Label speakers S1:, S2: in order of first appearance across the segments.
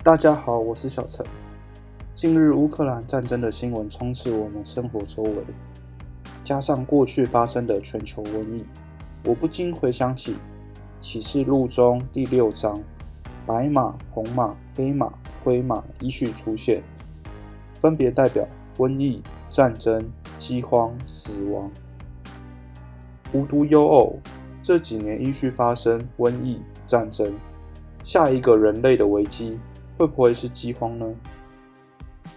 S1: 大家好，我是小陈。近日乌克兰战争的新闻充斥我们生活周围，加上过去发生的全球瘟疫，我不禁回想起启示录中第6章，白马、红马、黑马、灰马依序出现，分别代表瘟疫、战争、饥荒、死亡。无独有偶，这几年依序发生瘟疫、战争，下一个人类的危机会不会是饥荒呢？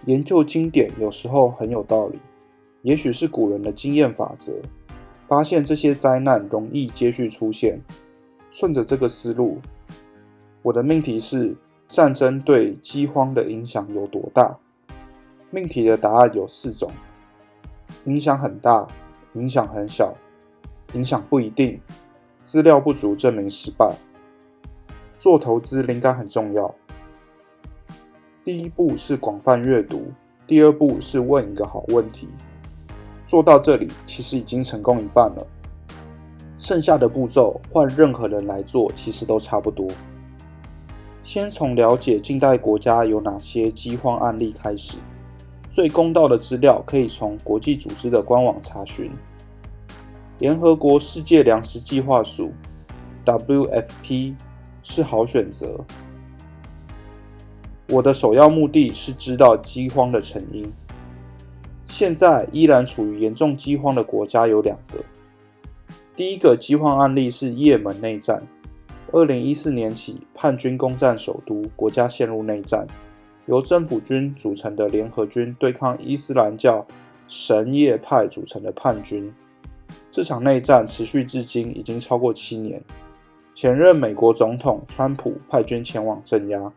S1: 研究经典有时候很有道理，也许是古人的经验法则，发现这些灾难容易接续出现。顺着这个思路，我的命题是战争对饥荒的影响有多大？命题的答案有4种：影响很大，影响很小，影响不一定，资料不足证明失败。做投资灵感很重要。第一步是广泛阅读，第二步是问一个好问题。做到这里，其实已经成功一半了。剩下的步骤换任何人来做，其实都差不多。先从了解近代国家有哪些饥荒案例开始。最公道的资料可以从国际组织的官网查询。联合国世界粮食计划署 WFP 是好选择。我的首要目的是知道饥荒的成因。现在依然处于严重饥荒的国家有2个。第一个饥荒案例是也门内战。2014年起，叛军攻占首都，国家陷入内战。由政府军组成的联合军对抗伊斯兰教什叶派组成的叛军。这场内战持续至今已经超过7年。前任美国总统川普派军前往镇压。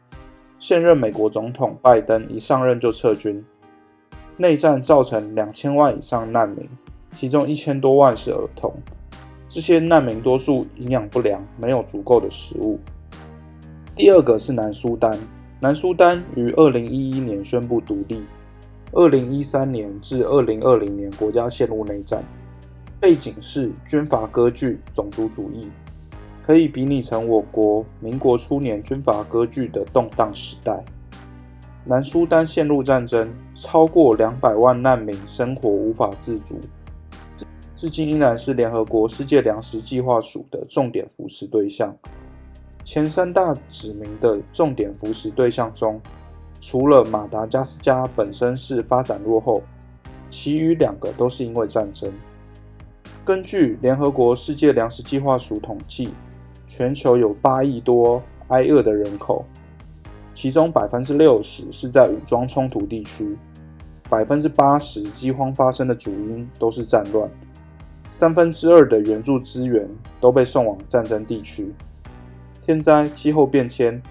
S1: 现任美国总统拜登一上任就撤军。内战造成2000万以上难民，其中1000多万是儿童。这些难民多数营养不良，没有足够的食物。第二个是南苏丹。南苏丹于2011年宣布独立，2013年至2020年国家陷入内战，背景是军阀割据、种族主义，可以比拟成我国民国初年军阀割据的动荡时代。南苏丹陷入战争，超过200万难民生活无法自主，至今依然是联合国世界粮食计划署的重点扶持对象。前3大指明的重点扶持对象中，除了马达加斯加本身是发展落后，其余2个都是因为战争。根据联合国世界粮食计划署统计，全球有8亿多挨饿的人口，其中 60% 是在武装冲突地区， 80% 饥荒发生的主因都是战乱，2/3的援助资源都被送往战争地区。天灾、气候变迁、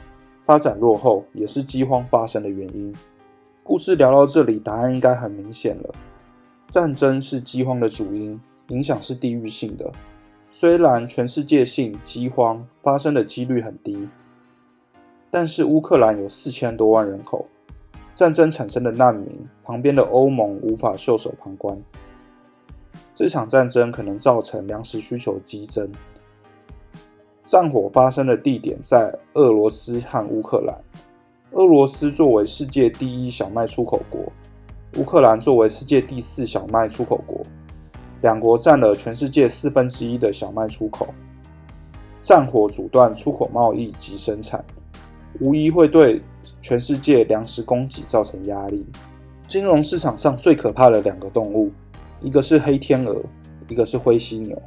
S1: 发展落后也是饥荒发生的原因。故事聊到这里，答案应该很明显了。战争是饥荒的主因，影响是地域性的。虽然全世界性饥荒发生的几率很低，但是乌克兰有4000多万人口，战争产生的难民，旁边的欧盟无法袖手旁观。这场战争可能造成粮食需求激增。战火发生的地点在俄罗斯和乌克兰。俄罗斯作为世界第1小麦出口国，乌克兰作为世界第4小麦出口国，两国占了全世界1/4的小麦出口。战火阻断出口贸易及生产，无疑会对全世界粮食供给造成压力。金融市场上最可怕的2个动物，一个是黑天鹅，一个是灰犀牛。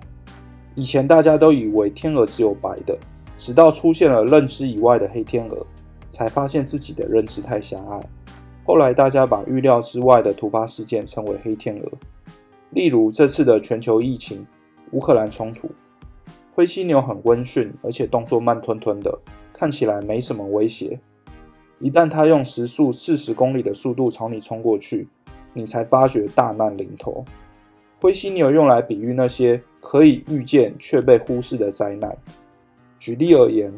S1: 以前大家都以为天鹅只有白的，直到出现了认知以外的黑天鹅，才发现自己的认知太狭隘。后来大家把预料之外的突发事件称为黑天鹅，例如这次的全球疫情、乌克兰冲突。灰犀牛很温驯，而且动作慢吞吞的，看起来没什么威胁。一旦它用时速40公里的速度朝你冲过去，你才发觉大难临头。灰犀牛用来比喻那些可以预见却被忽视的灾难。举例而言，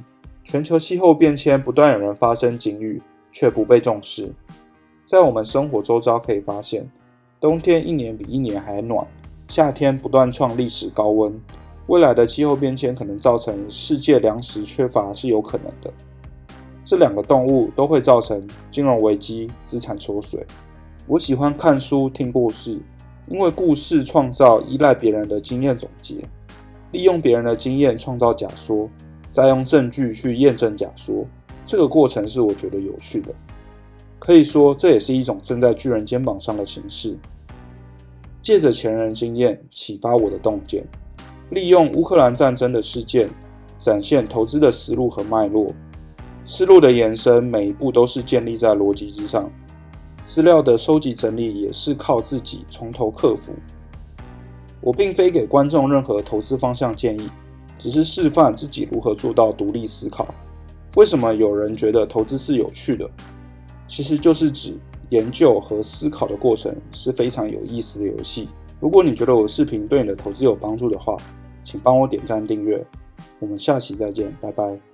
S1: 全球气候变迁不断有人发生警语，却不被重视。在我们生活周遭可以发现，冬天一年比一年还暖，夏天不断创历史高温。未来的气候变迁可能造成世界粮食缺乏是有可能的。这两个动物都会造成金融危机、资产缩水。我喜欢看书、听故事，因为故事创造依赖别人的经验总结，利用别人的经验创造假说，再用证据去验证假说，这个过程是我觉得有趣的。可以说，这也是一种站在巨人肩膀上的形式，借着前人经验启发我的洞见，利用乌克兰战争的事件，展现投资的思路和脉络。思路的延伸，每一步都是建立在逻辑之上。资料的收集整理也是靠自己从头克服。我并非给观众任何投资方向建议，只是示范自己如何做到独立思考。为什么有人觉得投资是有趣的？其实就是指研究和思考的过程是非常有意思的游戏。如果你觉得我的视频对你的投资有帮助的话，请帮我点赞订阅。我们下期再见，拜拜。